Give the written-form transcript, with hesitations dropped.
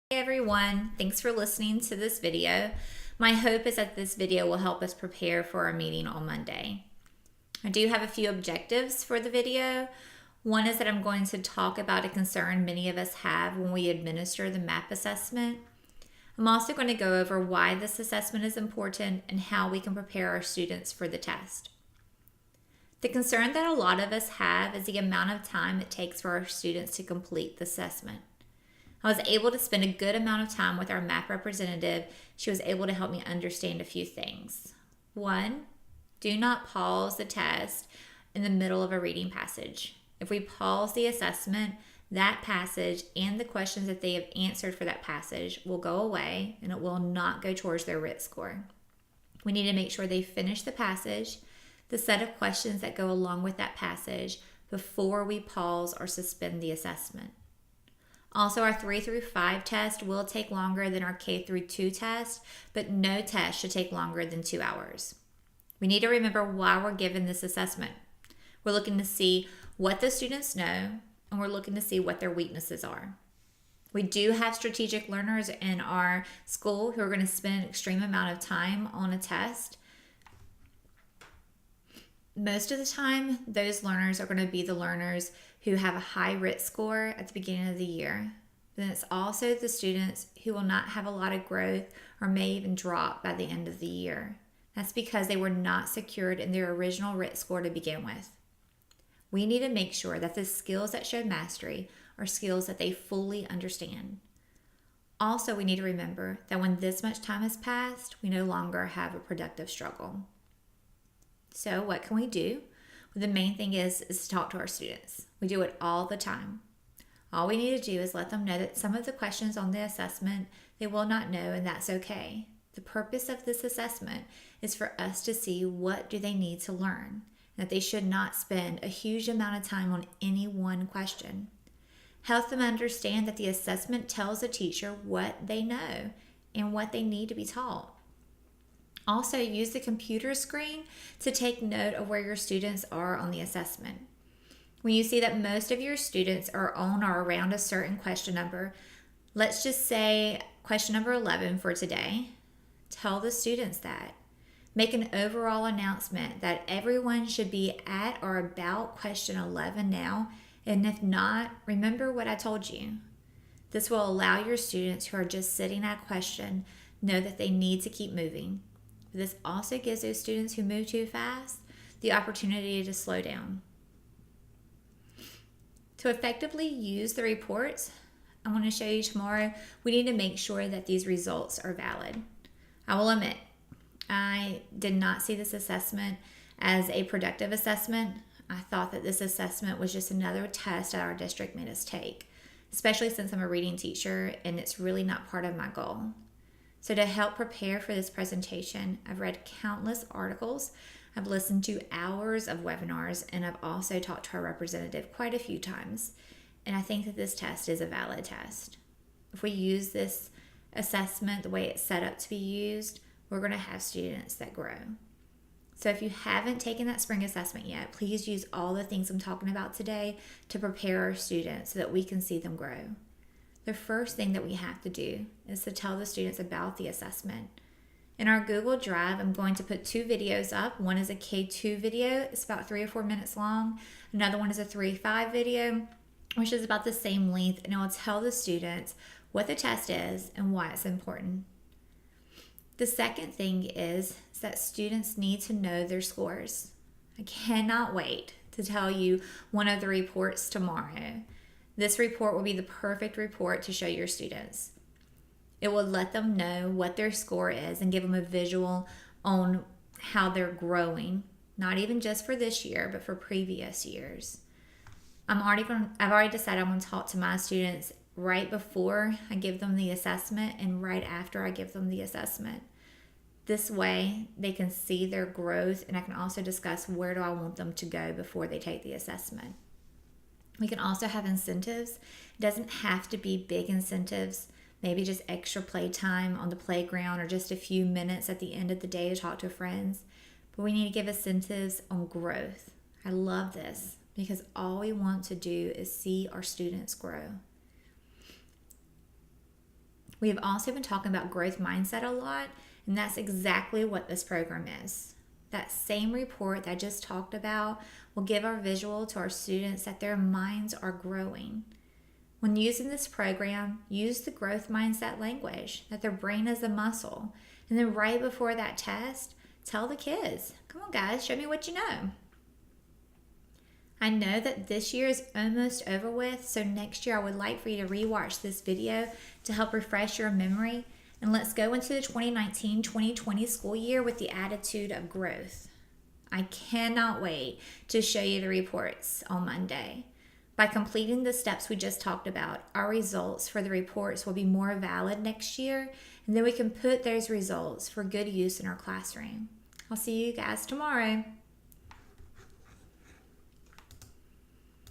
Hey everyone, thanks for listening to this video. My hope is that this video will help us prepare for our meeting on Monday. I do have a few objectives for the video. One is that I'm going to talk about a concern many of us have when we administer the MAP assessment. I'm also going to go over why this assessment is important and how we can prepare our students for the test. The concern that a lot of us have is the amount of time it takes for our students to complete the assessment. I was able to spend a good amount of time with our MAP representative. She was able to help me understand a few things. One, do not pause the test in the middle of a reading passage. If we pause the assessment, that passage and the questions that they have answered for that passage will go away and it will not go towards their RIT score. We need to make sure they finish the passage, the set of questions that go along with that passage before we pause or suspend the assessment. Also, our 3 through 5 test will take longer than our K through 2 test, but no test should take longer than 2 hours. We need to remember why we're given this assessment. We're looking to see what the students know, and we're looking to see what their weaknesses are. We do have strategic learners in our school who are going to spend an extreme amount of time on a test. Most of the time, those learners are going to be the learners who have a high RIT score at the beginning of the year. Then it's also the students who will not have a lot of growth or may even drop by the end of the year. That's because they were not secured in their original RIT score to begin with. We need to make sure that the skills that show mastery are skills that they fully understand. Also, we need to remember that when this much time has passed, we no longer have a productive struggle. So what can we do? Well, the main thing is to talk to our students. We do it all the time. All we need to do is let them know that some of the questions on the assessment they will not know, and that's okay. The purpose of this assessment is for us to see what do they need to learn, and that they should not spend a huge amount of time on any one question. Help them understand that the assessment tells the teacher what they know and what they need to be taught. Also, use the computer screen to take note of where your students are on the assessment. When you see that most of your students are on or around a certain question number, let's just say question number 11 for today, tell the students that. Make an overall announcement that everyone should be at or about question 11 now, and if not, remember what I told you. This will allow your students who are just sitting at a question know that they need to keep moving. This also gives those students who move too fast the opportunity to slow down. To effectively use the reports I want to show you tomorrow, we need to make sure that these results are valid. I will admit, I did not see this assessment as a productive assessment. I thought that this assessment was just another test that our district made us take, especially since I'm a reading teacher and it's really not part of my goal. So to help prepare for this presentation, I've read countless articles, I've listened to hours of webinars, and I've also talked to our representative quite a few times. And I think that this test is a valid test. If we use this assessment the way it's set up to be used, we're going to have students that grow. So if you haven't taken that spring assessment yet, please use all the things I'm talking about today to prepare our students so that we can see them grow. The first thing that we have to do is to tell the students about the assessment. In our Google Drive, I'm going to put 2 videos up. One is a K2 video, it's about 3 or 4 minutes long. Another one is a 3-5 video, which is about the same length, and it will tell the students what the test is and why it's important. The second thing is that students need to know their scores. I cannot wait to tell you one of the reports tomorrow. This report will be the perfect report to show your students. It will let them know what their score is and give them a visual on how they're growing, not even just for this year, but for previous years. I've already decided I'm going to talk to my students right before I give them the assessment and right after I give them the assessment. This way, they can see their growth, and I can also discuss where do I want them to go before they take the assessment. We can also have incentives. It doesn't have to be big incentives, maybe just extra playtime on the playground or just a few minutes at the end of the day to talk to friends. But we need to give incentives on growth. I love this because all we want to do is see our students grow. We have also been talking about growth mindset a lot, and that's exactly what this program is. That same report that I just talked about will give our visual to our students that their minds are growing. When using this program, use the growth mindset language, that their brain is a muscle. And then right before that test, tell the kids, come on guys, show me what you know. I know that this year is almost over with, so next year I would like for you to rewatch this video to help refresh your memory. And let's go into the 2019-2020 school year with the attitude of growth. I cannot wait to show you the reports on Monday. By completing the steps we just talked about, our results for the reports will be more valid next year, and then we can put those results for good use in our classroom. I'll see you guys tomorrow.